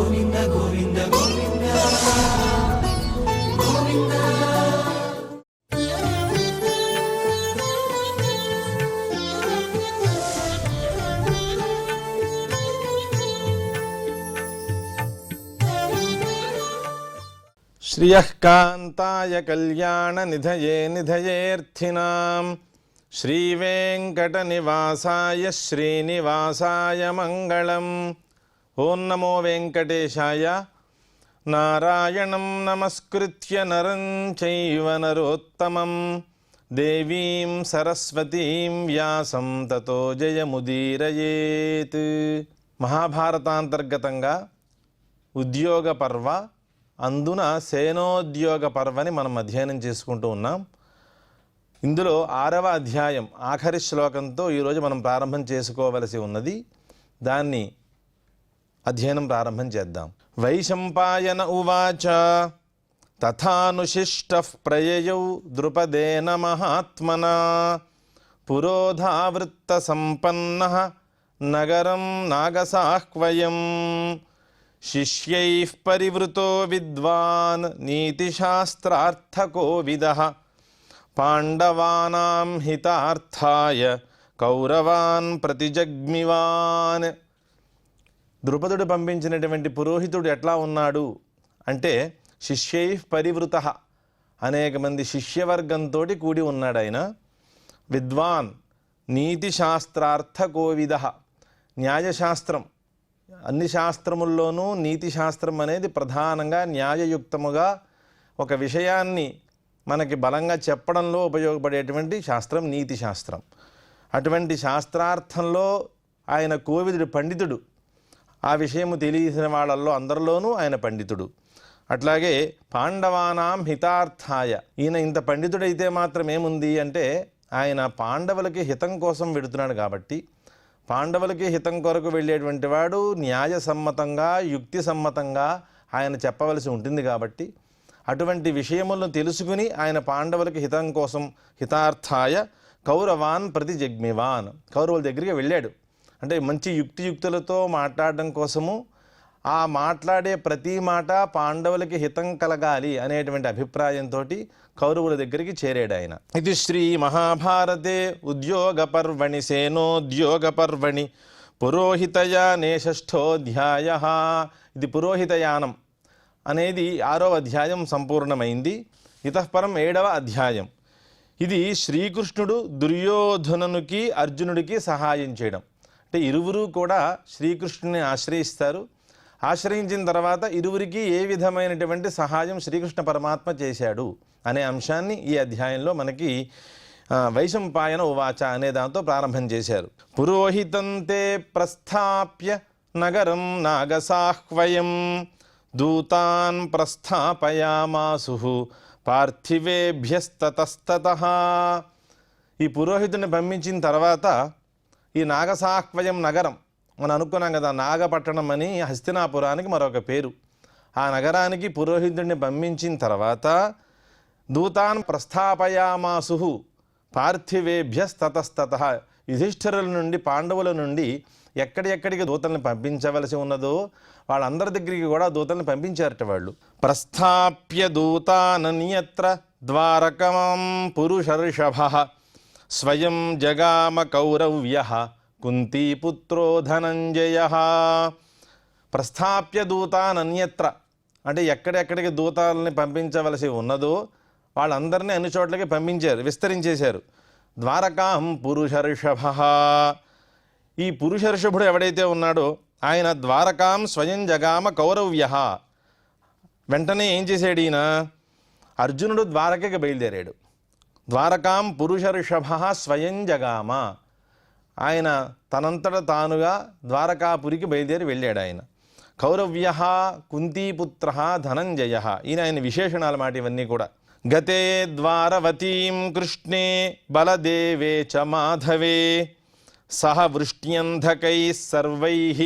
గోవింద గోవింద గోవింద గోవింద. శ్రియః కాంతాయ కళ్యాణ నిధయే నిధయేర్థినాం శ్రీవేంకటనివాసాయ శ్రీనివాసాయ మంగళం. ఓం నమో వెంకటేశాయ. నారాయణం నమస్కృత్య నరం చైవ నరోత్తమం దేవీం సరస్వతీం వ్యాసం తతో జయముదీరయేత్. మహాభారతాంతర్గతంగా ఉద్యోగ పర్వ, అందున సేనోద్యోగ పర్వని మనం అధ్యయనం చేసుకుంటూ ఉన్నాం. ఇందులో 6వ అధ్యాయం ఆఖరి శ్లోకంతో ఈరోజు మనం ప్రారంభం చేసుకోవలసి ఉన్నది. దాన్ని అధ్యయనం ప్రారంభం చేద్దాం. వైశంపాయన ఉవాచ తథానుశిష్టః ప్రయయౌ ద్రుపదేన మహాత్మనా పురోధావృత్త సంపన్నః నగరం నాగసాహ్వయం శిష్యైః పరివృతో విద్వాన్ నీతిశాస్త్రార్థకోవిదః పాండవానాం హితార్థాయ కౌరవాన్ ప్రతిజగ్మివాన్. ద్రుపదుడు పంపించినటువంటి పురోహితుడు ఎట్లా ఉన్నాడు అంటే శిష్యైః పరివృతః, అనేక మంది శిష్యవర్గంతో కూడి ఉన్నాడు ఆయన. విద్వాన్ నీతిశాస్త్రార్థకోవిదః, న్యాయశాస్త్రం, అన్ని శాస్త్రముల్లోనూ నీతి శాస్త్రం అనేది ప్రధానంగా న్యాయయుక్తముగా ఒక విషయాన్ని మనకి బలంగా చెప్పడంలో ఉపయోగపడేటువంటి శాస్త్రం నీతి శాస్త్రం. అటువంటి శాస్త్రార్థంలో ఆయన కోవిదుడు పండితుడు. ఆ విషయము తెలిసిన వాళ్ళల్లో అందరిలోనూ ఆయన పండితుడు. అట్లాగే పాండవానాం హితార్థాయ, ఈయన ఇంత పండితుడైతే మాత్రం ఏముంది అంటే ఆయన పాండవులకి హితం కోసం వెడుతున్నాడు కాబట్టి, పాండవులకి హితం కొరకు వెళ్ళేటువంటి వాడు న్యాయసమ్మతంగా యుక్తిసమ్మతంగా ఆయన చెప్పవలసి ఉంటుంది కాబట్టి, అటువంటి విషయములను తెలుసుకుని ఆయన పాండవులకి హితం కోసం హితార్థాయ కౌరవాన్ ప్రతిజగ్మివాన్, కౌరవుల దగ్గరికి వెళ్ళాడు. అంటే మంచి యుక్తియుక్తులతో మాట్లాడడం కోసము, ఆ మాట్లాడే ప్రతి మాట పాండవులకి హితం కలగాలి అనేటువంటి అభిప్రాయంతో కౌరవుల దగ్గరికి చేరాడు ఆయన. ఇది శ్రీ మహాభారతే ఉద్యోగ పర్వణి సేనోద్యోగ పర్వణి పురోహితయానే షష్ఠోధ్యాయ. ఇది పురోహితయానం అనేది 6వ అధ్యాయం సంపూర్ణమైంది. ఇతఃపరం 7వ అధ్యాయం. ఇది శ్రీకృష్ణుడు దుర్యోధనునికి అర్జునుడికి సహాయం చేయడం. అంటే ఇరువురు కూడా శ్రీకృష్ణుని ఆశ్రయిస్తారు. ఆశ్రయించిన తర్వాత ఇరువురికి ఏ విధమైనటువంటి సహాయం శ్రీకృష్ణ పరమాత్మ చేశాడు అనే అంశాన్ని ఈ అధ్యాయంలో మనకి వైశంపాయన ఉవాచ అనే దాంతో ప్రారంభం చేశారు. పురోహితంతే ప్రస్థాప్య నగరం నాగసాహ్వయం దూతాన్ ప్రస్థాపయామాసు పార్థివేభ్యస్తతస్తతః. ఈ పురోహితుని పంపించిన తర్వాత ఈ నాగసాహ్వయం నగరం, మనం అనుకున్నాం కదా, నాగపట్టణం అని హస్తినాపురానికి మరొక పేరు. ఆ నగరానికి పురోహితుడిని పంపించిన తర్వాత దూతాన్ ప్రస్థాపయామాసు పార్థివేభ్యస్తతస్తతః, యుధిష్ఠిరుల నుండి పాండవుల నుండి ఎక్కడెక్కడికి దూతల్ని పంపించవలసి ఉన్నదో వాళ్ళందరి దగ్గరికి కూడా దూతల్ని పంపించారట వాళ్ళు. ప్రస్థాప్య దూతానన్యత్ర ద్వారకమం పురుషర్షభః స్వయం జగామ కౌరవ్యః కుంతీపుత్రో ధనంజయః. ప్రస్థాప్య దూతానన్యత్ర అంటే ఎక్కడెక్కడికి దూతాలని పంపించవలసి ఉన్నదో వాళ్ళందరినీ అన్ని చోట్లకి పంపించారు, విస్తరించేశారు. ద్వారకాం పురుషర్షభః, ఈ పురుషర్షభుడు ఎవడైతే ఉన్నాడో ఆయన ద్వారకాం స్వయం జగామ కౌరవ్యః. వెంటనే ఏం చేశాడు ఈయన, అర్జునుడు ద్వారకకి బయలుదేరాడు. ద్వారకాం పురుషర్షభః స్వయం జగామ, ఆయన తనంతట తానుగా ద్వారకాపురికి బయలుదేరి వెళ్ళాడు ఆయన. కౌరవ్యః కుంతీపుత్రః ధనంజయః, ఈయన ఆయన విశేషణాల మాట ఇవన్నీ కూడా. గతే ద్వారవతీం కృష్ణే బలదేవే చ మాధవే సహ వృష్ట్యంధకైః సర్వైః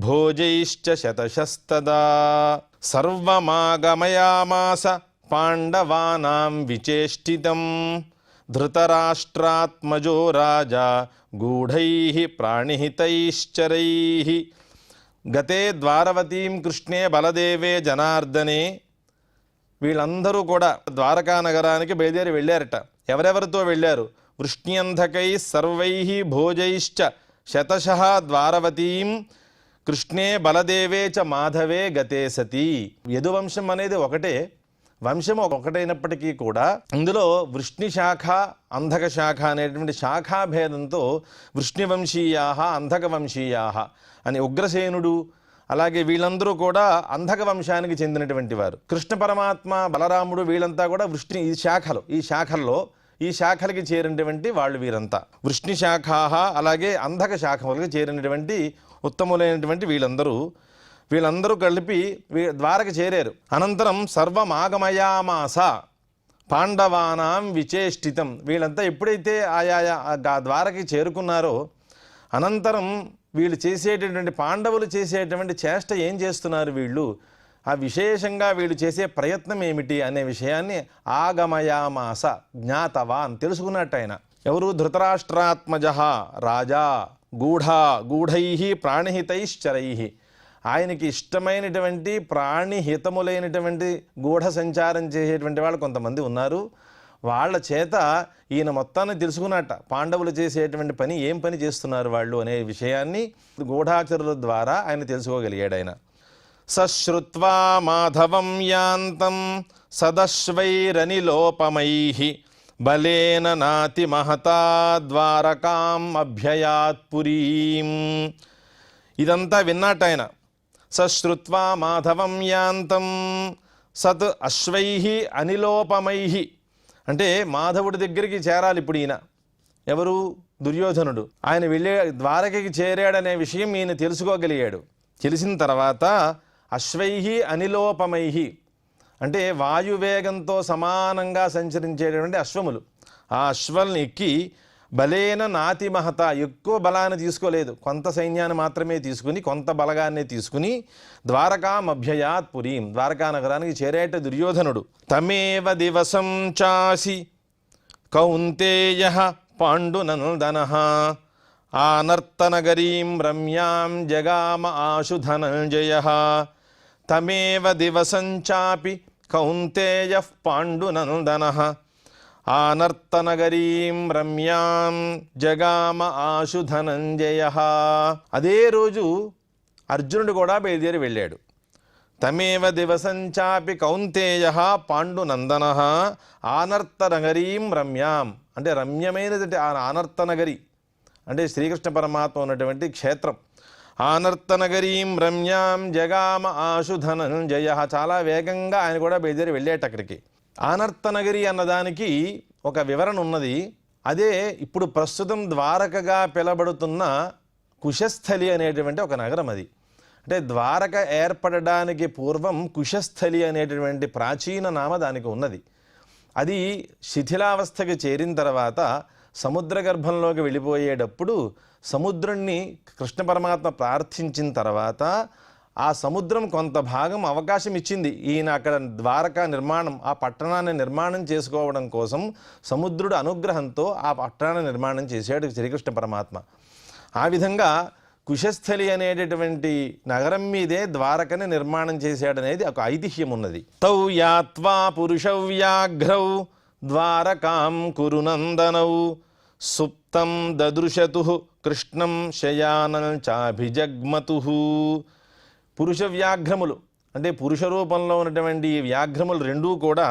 భోజైశ్చ శతశస్తదా సర్వమాగమయామాస పాండవానాం విచేష్టితం ధృతరాష్ట్రాత్మజో రాజా గూఢైః ప్రాణిహితైశ్చరైః. గతే ద్వారవతీం కృష్ణే బలదేవే జనార్దనే. వీళ్ళందరూ కూడా ద్వారకా నగరానికి బయలుదేరి వెళ్ళారట. ఎవరెవరితో వెళ్ళారు? వృష్ణ్యంధకై సర్వై భోజైశ్చ శతశః ద్వారవతీం కృష్ణే బలదేవే చ మాధవే గతే సతీ. యదువంశం అనేది ఒకటే, వంశం ఒకటైనప్పటికీ కూడా ఇందులో వృష్ణి శాఖ అంధక శాఖ అనేటువంటి శాఖాభేదంతో వృష్ణివంశీయా అంధక వంశీయా అని ఉగ్రసేనుడు అలాగే వీళ్ళందరూ కూడా అంధక వంశానికి చెందినటువంటి వారు. కృష్ణ పరమాత్మ బలరాముడు వీళ్ళంతా కూడా వృష్ణి ఈ శాఖలకి చేరినటువంటి వాళ్ళు వీరంతా వృష్ణి శాఖాహ అలాగే అంధక శాఖలకు చేరినటువంటి ఉత్తములైనటువంటి వీళ్ళందరూ కలిపి ద్వారక చేరారు. అనంతరం సర్వమాగమయామాస పాండవానాం విచేష్టితం. వీళ్ళంతా ఎప్పుడైతే ఆయా ద్వారకి చేరుకున్నారో అనంతరం వీళ్ళు చేసేటటువంటి పాండవులు చేసేటువంటి చేష్ట ఏం చేస్తున్నారు వీళ్ళు, ఆ విశేషంగా వీళ్ళు చేసే ప్రయత్నం ఏమిటి అనే విషయాన్ని ఆగమయామాస జ్ఞాతవాన్ తెలుసుకున్నట్టు ఆయన. ఎవరు? ధృతరాష్ట్రాత్మజ రాజా గూఢై ప్రాణిహితైశ్చరై. ఆయనకి ఇష్టమైనటువంటి ప్రాణిహితములైనటువంటి గూఢ సంచారం చేసేటువంటి వాళ్ళు కొంతమంది ఉన్నారు. వాళ్ళ చేత ఈయన మొత్తాన్ని తెలుసుకున్నట్ట పాండవులు చేసేటువంటి పని ఏం పని చేస్తున్నారు వాళ్ళు అనే విషయాన్ని గూఢాచరుల ద్వారా ఆయన తెలుసుకోగలిగాడు. ఆయన సశ్రుత్వా మాధవం యాంతం సదశ్వైరనిలోపమైః బలేన నాతి మహతా ద్వారకాం అభ్యయాత్ పురీం. ఇదంతా విన్నట్టు ఆయన సశ్రుత్వా మాధవం యాంతం సత్ అశ్వైః అనిలోపమైః అంటే మాధవుడి దగ్గరికి చేరాలి ఇప్పుడు ఈయన. ఎవరు? దుర్యోధనుడు. ఆయన వెళ్ళే ద్వారకకి చేరాడనే విషయం ఈయన తెలుసుకోగలిగాడు. తెలిసిన తర్వాత అశ్వైః అనిలోపమైః అంటే వాయువేగంతో సమానంగా సంచరించేటటువంటి అశ్వములు, ఆ అశ్వల్ని ఎక్కి బలేన నాతి మహత ఎక్కువ బలాన్ని తీసుకోలేదు, కొంత సైన్యాన్ని మాత్రమే తీసుకుని కొంత బలగాన్ని తీసుకుని ద్వారకామభ్యయాత్ పురీం ద్వారకా నగరానికి చేరేట దుర్యోధనుడు. తమేవ దివసం చాసి కౌంతేయః పాండునందనః ఆనర్తనగరీం రమ్యాం జగామ ఆశు ధనంజయః. తమేవ దివసం చాపి కౌంతేయః పాండునందనః ఆనర్తనగరీం రమ్యాం జగామ ఆశు ధనంజయః. అదే రోజు అర్జునుడు కూడా బయలుదేరి వెళ్ళాడు. తమేవ దివసం చాపి కౌంతేయః పాండునందనః ఆనర్తనగరీం రమ్యాం అంటే రమ్యమైనటువంటి ఆనర్తనగరి అంటే శ్రీకృష్ణ పరమాత్మ ఉన్నటువంటి క్షేత్రం. ఆనర్తనగరీం రమ్యాం జగామ ఆశు ధనంజయః. చాలా వేగంగా ఆయన కూడా బయలుదేరి వెళ్ళేట అక్కడికి. ఆనర్తనగరి అన్నదానికి ఒక వివరణ ఉన్నది. అదే ఇప్పుడు ప్రస్తుతం ద్వారకగా పిలబడుతున్న కుశస్థలి అనేటువంటి ఒక నగరం. అది అంటే ద్వారక ఏర్పడడానికి పూర్వం కుశస్థలి అనేటటువంటి ప్రాచీన నామ దానికి ఉన్నది. అది శిథిలావస్థకి చేరిన తర్వాత సముద్ర గర్భంలోకి వెళ్ళిపోయేటప్పుడు సముద్రుణ్ణి కృష్ణ పరమాత్మ ప్రార్థించిన తర్వాత ఆ సముద్రం కొంత భాగం అవకాశం ఇచ్చింది. ఈయన అక్కడ ద్వారకా నిర్మాణం ఆ పట్టణాన్ని నిర్మాణం చేసుకోవడం కోసం సముద్రుడు అనుగ్రహంతో ఆ పట్టణాన్ని నిర్మాణం చేశాడు శ్రీకృష్ణ పరమాత్మ. ఆ విధంగా కుశస్థలి అనేటటువంటి నగరం మీదే ద్వారకని నిర్మాణం చేశాడనేది ఒక ఐతిహ్యం ఉన్నది. తౌ యాత్వా పురుషవ్యాఘ్రౌ ద్వారకాం కురునందనౌ సుప్తం దదృశతు కృష్ణం శయానం చాభిజగ్మతు. పురుష వ్యాఘ్రములు అంటే పురుష రూపంలో ఉన్నటువంటి ఈ వ్యాఘ్రములు రెండూ కూడా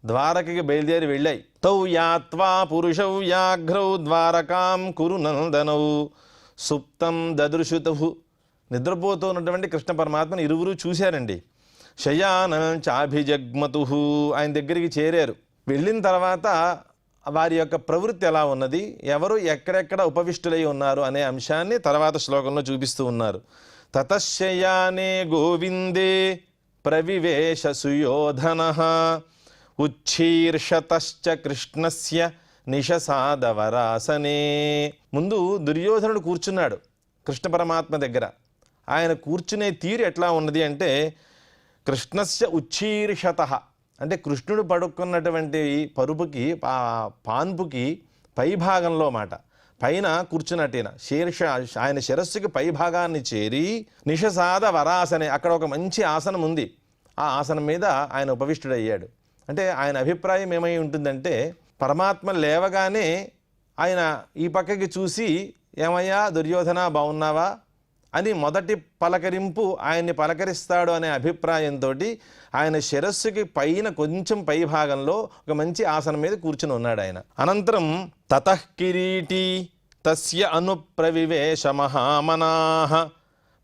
ద్వారకకి బయలుదేరి వెళ్ళాయి. తౌ యాత్వా పురుషౌ వ్యాఘ్రౌ ద్వారకాం కురునందనౌ సుప్తం దదృశుతు. నిద్రపోతూ ఉన్నటువంటి కృష్ణ పరమాత్మను ఇరువురు చూశారండి. శయానం చాభిజగ్మతు ఆయన దగ్గరికి చేరారు. వెళ్ళిన తర్వాత వారి యొక్క ప్రవృత్తి ఎలా ఉన్నది, ఎవరు ఎక్కడెక్కడ ఉపవిష్టులై ఉన్నారు అనే అంశాన్ని తర్వాత శ్లోకంలో చూపిస్తూ ఉన్నారు. తతశయానే గోవిందే ప్రవివేశ సుయోధనః ఉచ్ఛీర్షతశ్చ కృష్ణస్య నిశసాదవరాసనే. ముందు దుర్యోధనుడు కూర్చున్నాడు కృష్ణ పరమాత్మ దగ్గర. ఆయన కూర్చునే తీరు ఎట్లా ఉన్నది అంటే కృష్ణస్య ఉచ్ఛీర్షతః అంటే కృష్ణుడు పడుకున్నటువంటి పరుపుకి పాన్పుకి పైభాగంలో మాట పైన కూర్చున్నట్టేన శీర్ష ఆయన శిరస్సుకి పై భాగాన్ని చేరి నిషసాద వరాసనే అక్కడ ఒక మంచి ఆసనం ఉంది. ఆ ఆసనం మీద ఆయన ఉపవిష్టుడయ్యాడు. అంటే ఆయన అభిప్రాయం ఏమై ఉంటుందంటే పరమాత్మ లేవగానే ఆయన ఈ పక్కకి చూసి ఏమయ్యా దుర్యోధన బాగున్నావా అని మొదటి పలకరింపు ఆయన్ని పలకరిస్తాడు అనే అభిప్రాయంతో ఆయన శిరస్సుకి పైన కొంచెం పై భాగంలో ఒక మంచి ఆసనం మీద కూర్చుని ఉన్నాడు ఆయన. అనంతరం తతః కిరీటీ తస్య అనుప్రవివేశ మహామనాః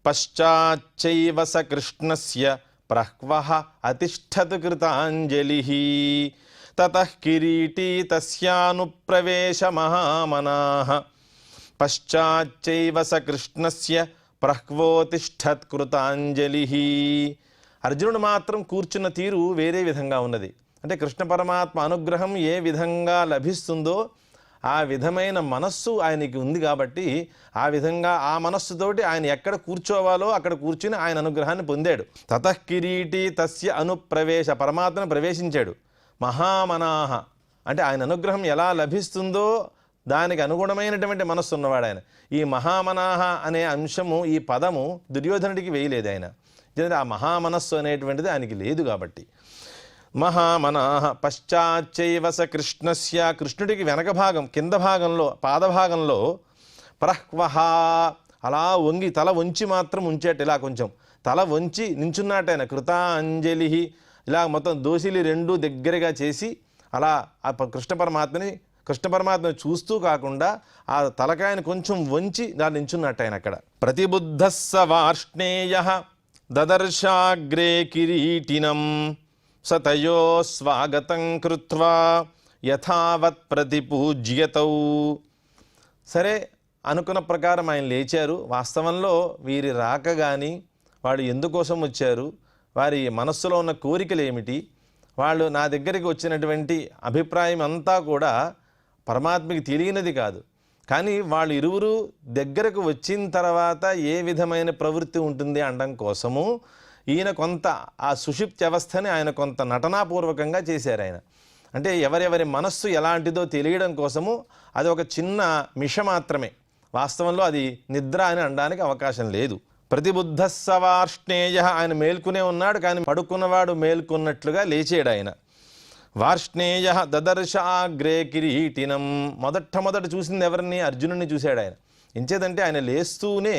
పశ్చాచ్చైవ స కృష్ణస్య ప్రహ్వః అతిష్ఠత్ కృతాంజలిః. తతః కిరీటీ తస్యానుప్రవేశ మహామనాః పశ్చాచ్చైవ స కృష్ణస్య ప్రహ్వోతిష్ఠత్ కృతాంజలిః. అర్జునుడు మాత్రం కూర్చున్న తీరు వేరే విధంగా ఉన్నది. అంటే కృష్ణ పరమాత్మ అనుగ్రహం ఏ విధంగా లభిస్తుందో ఆ విధమైన మనస్సు ఆయనకి ఉంది కాబట్టి ఆ విధంగా ఆ మనస్సుతోటి ఆయన ఎక్కడ కూర్చోవాలో అక్కడ కూర్చుని ఆయన అనుగ్రహాన్ని పొందాడు. తతః కిరీటి తస్య అనుప్రవేశ పరమాత్మను ప్రవేశించాడు. మహామనాహ అంటే ఆయన అనుగ్రహం ఎలా లభిస్తుందో దానికి అనుగుణమైనటువంటి మనస్సు ఉన్నవాడు ఆయన. ఈ మహామనాహ అనే అంశము ఈ పదము దుర్యోధనుడికి వేయలేదు ఆయన. ఎందుకంటే ఆ మహామనస్సు అనేటువంటిది ఆయనకి లేదు కాబట్టి. మహామనాహ పశ్చాచ్చైవ స కృష్ణస్య కృష్ణుడికి వెనక భాగం కింద భాగంలో పాదభాగంలో ప్రహ్వహ అలా వంగి తల వంచి మాత్రం ఉంచేట ఇలా కొంచెం తల వంచి నించున్నాటైన కృతాంజలి ఇలా మొత్తం దోసిలి రెండు దగ్గరగా చేసి అలా ఆ కృష్ణ పరమాత్మని చూస్తూ కాకుండా ఆ తలకాయని కొంచెం వంచి ఇలా నించున్నట్టు ఆయన అక్కడ. ప్రతిబుద్ధస్స వార్ష్ణేయః దదర్శాగ్రే కిరీటినం సతయో స్వాగతం కృత్వా యథావత్ ప్రతిపూజ్యతౌ. సరే అనుకున్న ప్రకారం ఆయన లేచారు. వాస్తవంలో వీరి రాక కానీ వాళ్ళు ఎందుకోసం వచ్చారు, వారి మనస్సులో ఉన్న కోరికలు ఏమిటి, వాళ్ళు నా దగ్గరికి వచ్చినటువంటి అభిప్రాయం అంతా కూడా పరమాత్మకి తెలియనిది కాదు. కానీ వాళ్ళు ఇరువురు దగ్గరకు వచ్చిన తర్వాత ఏ విధమైన ప్రవృత్తి ఉంటుంది అనడం కోసము ఈయన కొంత ఆ సుషిప్తి అవస్థని ఆయన కొంత నటనాపూర్వకంగా చేశారు ఆయన. అంటే ఎవరెవరి మనస్సు ఎలాంటిదో తెలియడం కోసము అది ఒక చిన్న మిష మాత్రమే. వాస్తవంలో అది నిద్ర అని అనడానికి అవకాశం లేదు. ప్రతిబుద్ధస్స వార్ష్ణేయ ఆయన మేల్కునే ఉన్నాడు, కానీ పడుకున్నవాడు మేల్కొన్నట్లుగా లేచాడు ఆయన. వార్ష్ణేయ దదర్శాగ్రే కిరీటినం మొదట చూసింది ఎవరిని? అర్జునుడిని చూశాడు ఆయన. ఎంచేదంటే ఆయన లేస్తూనే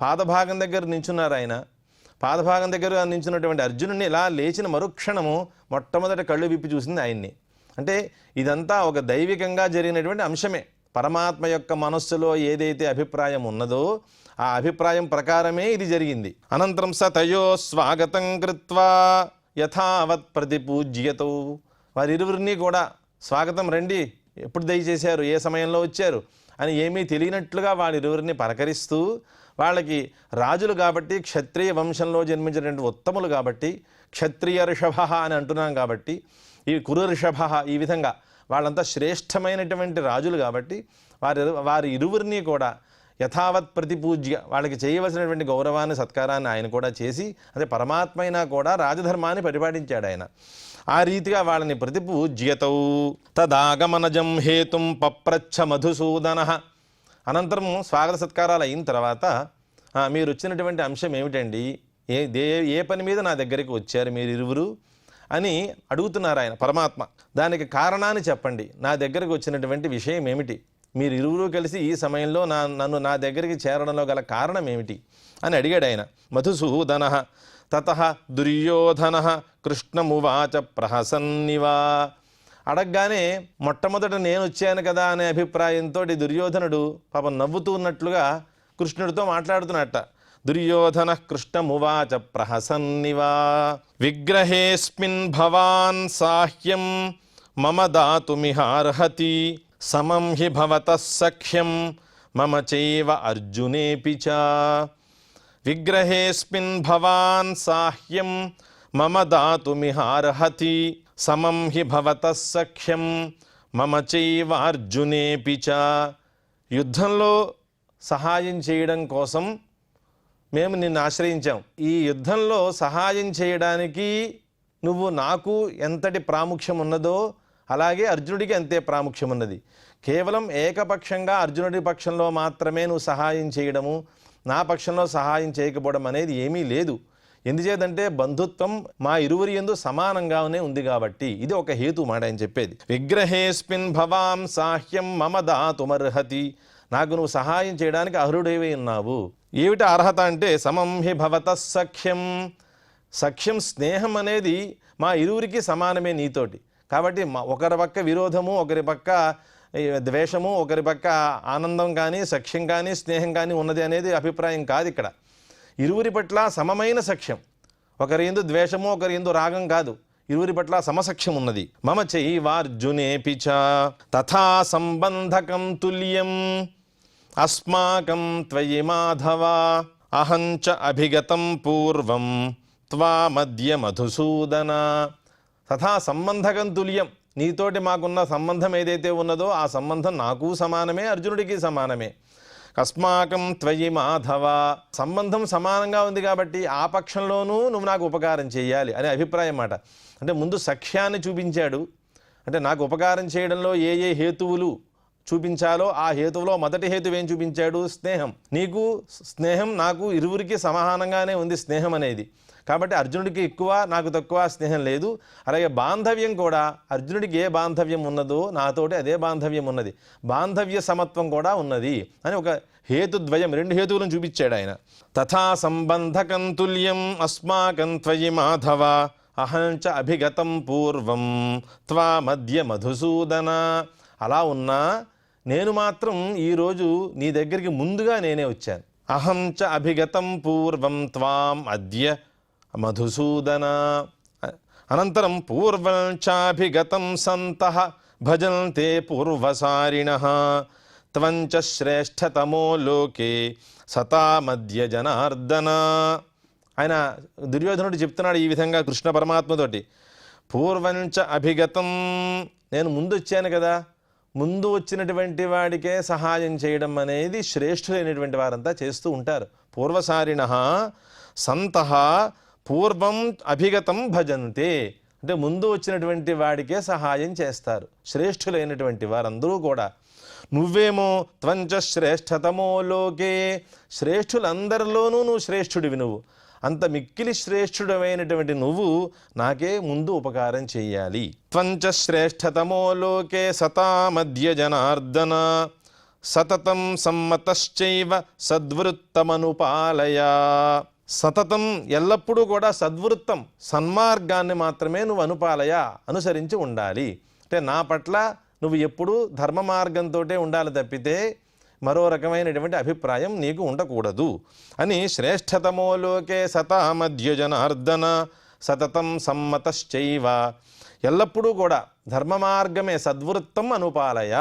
పాదభాగం దగ్గర నించున్నారు ఆయన. పాదభాగం దగ్గర నించున్నటువంటి అర్జునుడిని ఇలా లేచిన మరుక్షణము మొట్టమొదట కళ్ళు విప్పి చూసింది ఆయన్ని. అంటే ఇదంతా ఒక దైవికంగా జరిగినటువంటి అంశమే. పరమాత్మ యొక్క మనస్సులో ఏదైతే అభిప్రాయం ఉన్నదో ఆ అభిప్రాయం ప్రకారమే ఇది జరిగింది. అనంతరం స తయో స్వాగతం కృత్వా యథావత్ ప్రతిపూజ్యతౌ వారిరువురిని కూడా స్వాగతం, రండి, ఎప్పుడు దయచేశారు, ఏ సమయంలో వచ్చారు అని ఏమీ తెలియనట్లుగా వారిరువురిని పలకరిస్తూ, వాళ్ళకి రాజులు కాబట్టి క్షత్రియ వంశంలో జన్మించినటువంటి ఉత్తములు కాబట్టి క్షత్రియ ఋషభ అని అంటున్నాం కాబట్టి ఈ కురు ఋషభ ఈ విధంగా వాళ్ళంతా శ్రేష్టమైనటువంటి రాజులు కాబట్టి వారి ఇరువురిని కూడా యథావత్ ప్రతిపూజ్య వాళ్ళకి చేయవలసినటువంటి గౌరవాన్ని సత్కారాన్ని ఆయన కూడా చేసి, అదే పరమాత్మ అయినా కూడా రాజధర్మాన్ని పరిపాటించాడు ఆయన. ఆ రీతిగా వాళ్ళని ప్రతిపూజ్యతౌ తదాగమనజం హేతుం పప్రచ్ఛ మధుసూదన. అనంతరం స్వాగత సత్కారాలు అయిన తర్వాత మీరు వచ్చినటువంటి అంశం ఏమిటండి, ఏ పని మీద నా దగ్గరికి వచ్చారు మీరు ఇరువురు అని అడుగుతున్నారు ఆయన పరమాత్మ. దానికి కారణాన్ని చెప్పండి, నా దగ్గరికి వచ్చినటువంటి విషయం ఏమిటి, మీరు ఇరువురు కలిసి ఈ సమయంలో నన్ను నా దగ్గరికి చేరడంలో గల కారణం ఏమిటి అని అడిగాడు ఆయన. మధుసూదన తతః దుర్యోధన కృష్ణమువాచ ప్రహసన్నివా. అడగగానే మొట్టమొదట నేను వచ్చాను కదా అనే అభిప్రాయంతో దుర్యోధనుడు పాపం నవ్వుతూ ఉన్నట్లుగా కృష్ణుడితో మాట్లాడుతున్నట్ట. దుర్యోధన కృష్ణమువాచ ప్రహసన్నివా విగ్రహేస్మిన్ భవాన్ సాహ్యం మమ దాతుమిహార్హతి సమం హి భవతః సఖ్యం మమ చైవ అర్జునేపి చ. విగ్రహేస్మిన్ భవాన్ సాహ్యం మమ దాతుమిహార్హతి సమం హి భవతః సఖ్యం మమ చైవ అర్జునేపి చ. యుద్ధంలో సహాయం చేయడం కోసం మేము నిన్ను ఆశ్రయించాం. ఈ యుద్ధంలో సహాయం చేయడానికి నువ్వు నాకు ఎంతటి ప్రాముఖ్యం ఉన్నదో అలాగే అర్జునుడికి అంతే ప్రాముఖ్యం ఉన్నది. కేవలం ఏకపక్షంగా అర్జునుడి పక్షంలో మాత్రమే నువ్వు సహాయం చేయడము, నా పక్షంలో సహాయం చేయకపోవడం అనేది ఏమీ లేదు. ఎందుచేతంటే బంధుత్వం మా ఇరువురి యందు సమానంగానే ఉంది కాబట్టి. ఇది ఒక హేతు మాట ఆయన చెప్పేది. విగ్రహేస్మిన్ భవాం సాహ్యం మమ దాతుమర్హతి, నాకు నువ్వు సహాయం చేయడానికి అర్హుడేవై ఉన్నావు. ఏమిటి అర్హత అంటే సమం హి భవత సఖ్యం, సఖ్యం స్నేహం అనేది మా ఇరువురికి సమానమే నీతోటి. కాబట్టి ఒకరి పక్క విరోధము, ఒకరి పక్క ద్వేషము, ఒకరి పక్క ఆనందం కానీ సఖ్యం కానీ స్నేహం కానీ ఉన్నది అనేది అభిప్రాయం కాదు ఇక్కడ. ఇరువురి పట్ల సమమైన సఖ్యం, ఒకరి యందు ద్వేషము ఒకరి యందు రాగం కాదు, ఇరువురి పట్ల సమసఖ్యం ఉన్నది. మమ చైవార్జునేపి చ తథా సంబంధకం తుల్యం అస్మాకం త్వయి మాధవ అహం చ అభిగతం పూర్వం త్వామద్య మధుసూదన. తథా సంబంధకం తుల్యం, నీతోటి మాకున్న సంబంధం ఏదైతే ఉన్నదో ఆ సంబంధం నాకు సమానమే, అర్జునుడికి సమానమే. అస్మాకం త్వయి మాధవ, సంబంధం సమానంగా ఉంది కాబట్టి ఆ పక్షంలోనూ నువ్వు నాకు ఉపకారం చేయాలి అనే అభిప్రాయం మాట. అంటే ముందు సఖ్యాన్ని చూపించాడు. అంటే నాకు ఉపకారం చేయడంలో ఏ ఏ హేతువులు చూపించాలో ఆ హేతువులో మొదటి హేతువు ఏం చూపించాడు? స్నేహం. నీకు స్నేహం, నాకు ఇరువురికి సమానంగానే ఉంది స్నేహం అనేది. కాబట్టి అర్జునుడికి ఎక్కువ నాకు తక్కువ స్నేహం లేదు. అలాగే బాంధవ్యం కూడా అర్జునుడికి ఏ బాంధవ్యం ఉన్నదో నాతోటి అదే బాంధవ్యం ఉన్నది, బాంధవ్య సమత్వం కూడా ఉన్నది అని ఒక హేతుద్వయం, రెండు హేతువులను చూపించాడు ఆయన. తథా సంబంధకం తుల్యం అస్మాకం త్వయి మాధవ అహం చ అభిగతం పూర్వం త్వామద్య మధుసూదన. అలా ఉన్నా నేను మాత్రం ఈరోజు నీ దగ్గరికి ముందుగా నేనే వచ్చాను. అహం చ అభిగతం పూర్వం త్వాం అద్య మధుసూదన. అనంతరం పూర్వం చాభిగతం సంతః భజంతే పూర్వసారిణః త్వం చ శ్రేష్ఠతమో లోకే సతామద్య జనార్దన. ఆయన దుర్యోధనుడు చెప్తున్నాడు ఈ విధంగా కృష్ణ పరమాత్మతోటి. పూర్వం చ అభిగతం, నేను ముందు వచ్చాను కదా, ముందు వచ్చినటువంటి వాడికే సహాయం చేయడం అనేది శ్రేష్ఠులైనటువంటి వారంతా చేస్తూ ఉంటారు. పూర్వసారిణః సంతః పూర్వం అభిగతం భజంతే, అంటే ముందు వచ్చినటువంటి వాడికే సహాయం చేస్తారు శ్రేష్ఠులైనటువంటి వారందరూ కూడా. నువ్వేమో త్వంచ శ్రేష్ఠతమో లోకే, శ్రేష్ఠులందరిలోనూ నువ్వు శ్రేష్ఠుడివి. నువ్వు అంత మిక్కిలి శ్రేష్ఠుడమైనటువంటి నువ్వు నాకే ముందు ఉపకారం చెయ్యాలి. త్వంచ శ్రేష్ఠతమో లోకే సతామద్య జనార్దన సతతం సమ్మతశ్చైవ సద్వృత్తమనుపాలయ. సతతం ఎల్లప్పుడూ కూడా సద్వృత్తం, సన్మార్గాన్ని మాత్రమే నువ్వు అనుపాలయ, అనుసరించి ఉండాలి. అంటే నా పట్ల నువ్వు ఎప్పుడూ ధర్మ మార్గంతో ఉండాలి తప్పితే మరో రకమైనటువంటి అభిప్రాయం నీకు ఉండకూడదు అని. శ్రేష్ఠతమో లోకే సతామద్య జనార్దన సతతం సమ్మతశ్చైవ, ఎల్లప్పుడూ కూడా ధర్మ మార్గమే సద్వృత్తం అనుపాలయ,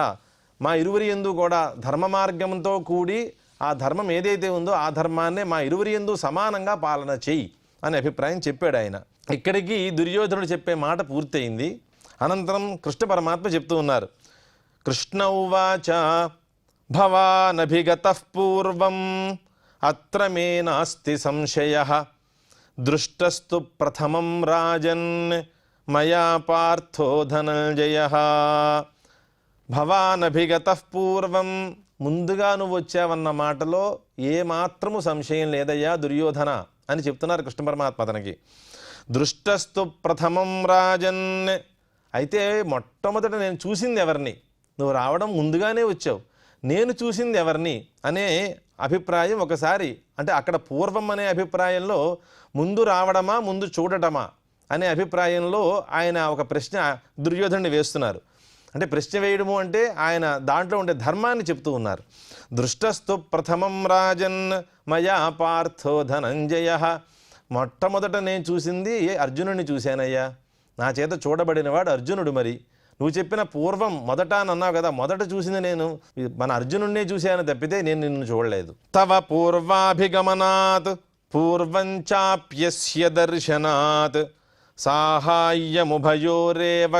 మా ఇరువురి యందు కూడా ధర్మ మార్గంతో కూడి ఆ ధర్మం ఏదైతే ఉందో ఆ ధర్మాన్నే మా ఇరువురి యందు సమానంగా పాలన చెయ్యి అనే అభిప్రాయం చెప్పాడు ఆయన. ఇక్కడికి దుర్యోధనుడు చెప్పే మాట పూర్తయింది. అనంతరం కృష్ణ పరమాత్మ చెప్తూ ఉన్నారు. కృష్ణ ఉవాచ భవానభిగతః పూర్వం అత్ర మే నాస్తి సంశయః దృష్టస్తు ప్రథమం రాజన్ మయా పార్థో ధనంజయః. భవానభిగతః పూర్వం, ముందుగా నువ్వు వచ్చావన్న మాటలో ఏమాత్రము సంశయం లేదయ్యా దుర్యోధన అని చెప్తున్నారు కృష్ణ పరమాత్మ అతనికి. దృష్టస్తు ప్రథమం రాజన్, అయితే మొట్టమొదట నేను చూసింది ఎవరిని? నువ్వు రావడం ముందుగానే వచ్చావు, నేను చూసింది ఎవరిని అనే అభిప్రాయం ఒకసారి, అంటే అక్కడ పూర్వం అనే అభిప్రాయంలో ముందు రావడమా ముందు చూడటమా అనే అభిప్రాయంలో ఆయన ఒక ప్రశ్న దుర్యోధనుడిని వేస్తున్నారు. అంటే ప్రశ్న వేయడము అంటే ఆయన దాంట్లో ఉండే ధర్మాన్ని చెప్తూ ఉన్నారు. దృష్టస్తు ప్రథమం రాజన్ మయా పార్థో ధనంజయః. మొట్టమొదట నేను చూసింది అర్జునుడిని చూశానయ్యా, నా చేత చూడబడినవాడు అర్జునుడు. మరి నువ్వు చెప్పిన పూర్వం మొదట అని అన్నావు కదా, మొదట చూసింది నేను మన అర్జునుడినే చూశాను తప్పితే నేను నిన్ను చూడలేదు. తవ పూర్వాభిగమనాత్ పూర్వంచాప్యస్య దర్శనాత్ సాహాయ్యముభయోరేవ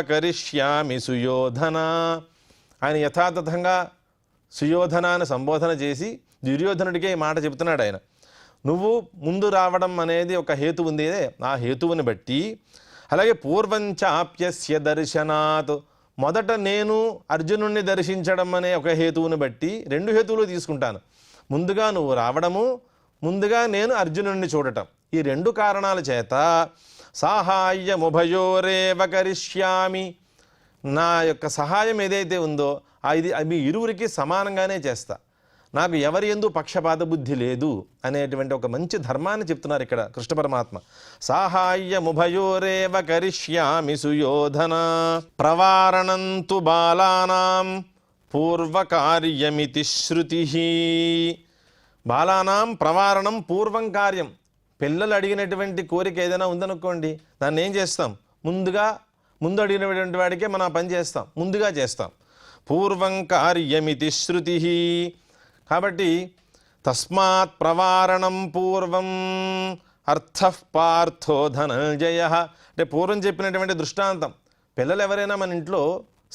కరిష్యామి సుయోధన. ఆయన యథాతథంగా సుయోధనాన్ని సంబోధన చేసి దుర్యోధనుడికే ఈ మాట చెబుతున్నాడు ఆయన. నువ్వు ముందు రావడం అనేది ఒక హేతు ఉంది, ఆ హేతువుని బట్టి, అలాగే పూర్వంచాప్యస్య దర్శనాత్, మొదట నేను అర్జునుణ్ణి దర్శించడం అనే ఒక హేతువుని బట్టి 2 హేతువులు తీసుకుంటాను. ముందుగా నువ్వు రావడము, ముందుగా నేను అర్జునుణ్ణి చూడటం. ఈ 2 కారణాల చేత సాహాయ్యముభయోరేవ కరిష్యామి, నా యొక్క సహాయం ఏదైతే ఉందో ఇది మీ ఇరువురికి సమానంగానే చేస్తా, నాకు ఎవరి యందు పక్షపాత బుద్ధి లేదు అనేటువంటి ఒక మంచి ధర్మాన్ని చెప్తున్నారు ఇక్కడ కృష్ణ పరమాత్మ. సాహాయ్యముభయోరేవ కరిష్యామి సుయోధన ప్రవారణంతు బాలానాం పూర్వకార్యమితి శృతి. బాలానాం ప్రవారణం పూర్వం కార్యం. పిల్లలు అడిగినటువంటి కోరిక ఏదైనా ఉందనుకోండి, దాన్ని ఏం చేస్తాం, ముందు అడిగినటువంటి వాడికే మనం పని చేస్తాం, ముందుగా చేస్తాం. పూర్వం కార్యమితి శృతి. కాబట్టి తస్మాత్ ప్రవారణం పూర్వం అర్థః పార్థో ధనంజయ. అంటే పూర్వం చెప్పినటువంటి దృష్టాంతం. పిల్లలు ఎవరైనా మన ఇంట్లో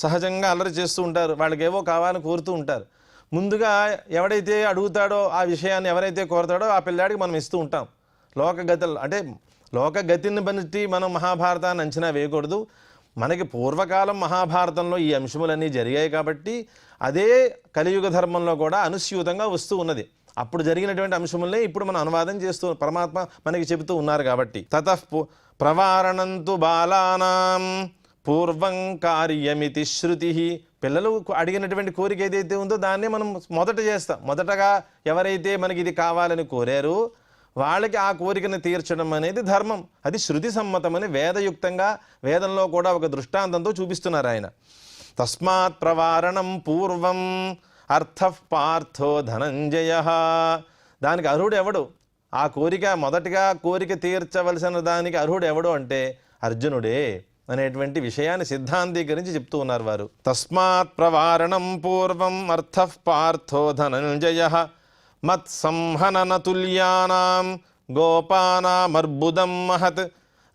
సహజంగా అల్లరి చేస్తూ ఉంటారు, వాళ్ళకి ఏవో కావాలని కోరుతూ ఉంటారు. ముందుగా ఎవడైతే అడుగుతాడో ఆ విషయాన్ని ఎవరైతే కోరుతాడో ఆ పిల్లాడికి మనం ఇస్తూ ఉంటాం. లోకగతిని బట్టి మనం మహాభారతాన్ని అంచనా వేయకూడదు. మనకి పూర్వకాలం మహాభారతంలో ఈ అంశములన్నీ జరిగాయి కాబట్టి అదే కలియుగ ధర్మంలో కూడా అనుస్యూతంగా వస్తూ ఉన్నది. అప్పుడు జరిగినటువంటి అంశములనే ఇప్పుడు మనం అనువాదం చేస్తూ పరమాత్మ మనకి చెబుతూ ఉన్నారు కాబట్టి. తతః ప్రవారణంతు బాలానాం పూర్వం కార్యమితి శృతి. పిల్లలు అడిగినటువంటి కోరిక ఏదైతే ఉందో దాన్నే మనం మొదట చేస్తాం. మొదటగా ఎవరైతే మనకి ఇది కావాలని కోరారో వాళ్ళకి ఆ కోరికను తీర్చడం అనేది ధర్మం. అది శృతి సమ్మతమని వేదయుక్తంగా, వేదంలో కూడా ఒక దృష్టాంతంతో చూపిస్తున్నారు ఆయన. తస్మాత్ ప్రవారణం పూర్వం అర్థః పార్థో ధనంజయ. దానికి అర్హుడు ఎవడు, ఆ మొదటిగా కోరిక తీర్చవలసిన దానికి అర్హుడు ఎవడు అంటే అర్జునుడే అనేటువంటి విషయాన్ని సిద్ధాంతీకరించి చెప్తూ ఉన్నారు వారు. తస్మాత్ ప్రవారణం పూర్వం అర్థః పార్థో ధనంజయ మత్సంహననతుల్యానాం గోపానామర్బుదం మహత్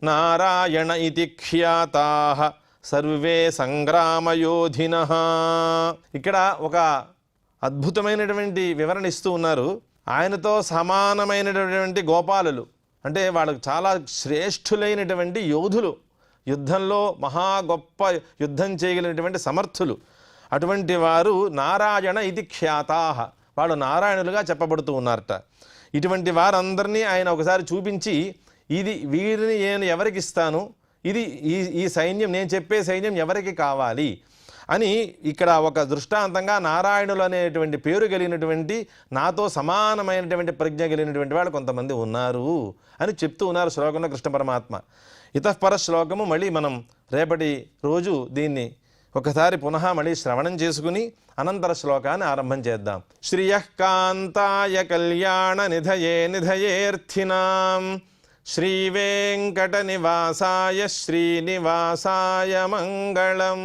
నారాయణ ఇతి ఖ్యాతాః సర్వే సంగ్రామయోధినః. ఇక్కడ ఒక అద్భుతమైనటువంటి వివరణ ఇస్తూ ఉన్నారు. ఆయనతో సమానమైనటువంటి గోపాలులు అంటే వాళ్ళకు చాలా శ్రేష్ఠులైనటువంటి యోధులు, యుద్ధంలో మహా గొప్ప యుద్ధం చేయగలిగినటువంటి సమర్థులు. అటువంటి వారు నారాయణ ఇది ఖ్యాతాః, వాళ్ళు నారాయణులుగా చెప్పబడుతూ ఉన్నారట. ఇటువంటి వారందరినీ ఆయన ఒకసారి చూపించి వీరిని నేను ఎవరికి ఇస్తాను, ఈ సైన్యం, నేను చెప్పే సైన్యం ఎవరికి కావాలి అని ఇక్కడ ఒక దృష్టాంతంగా నారాయణులు అనేటువంటి పేరు కలిగినటువంటి, నాతో సమానమైనటువంటి ప్రజ్ఞ కలిగినటువంటి వాళ్ళు కొంతమంది ఉన్నారు అని చెప్తూ ఉన్నారు శ్లోకంలో కృష్ణ పరమాత్మ. ఇతఃపర శ్లోకము మళ్ళీ మనం రేపటి రోజు దీన్ని ఒకసారి పునః మళ్ళీ శ్రవణం చేసుకుని అనంతర శ్లోకాన్ని ఆరంభం చేద్దాం. శ్రియః కాంతాయ కళ్యాణ నిధయే నిధయేర్థినాం శ్రీవేంకట నివాసాయ శ్రీనివాసాయ మంగళం.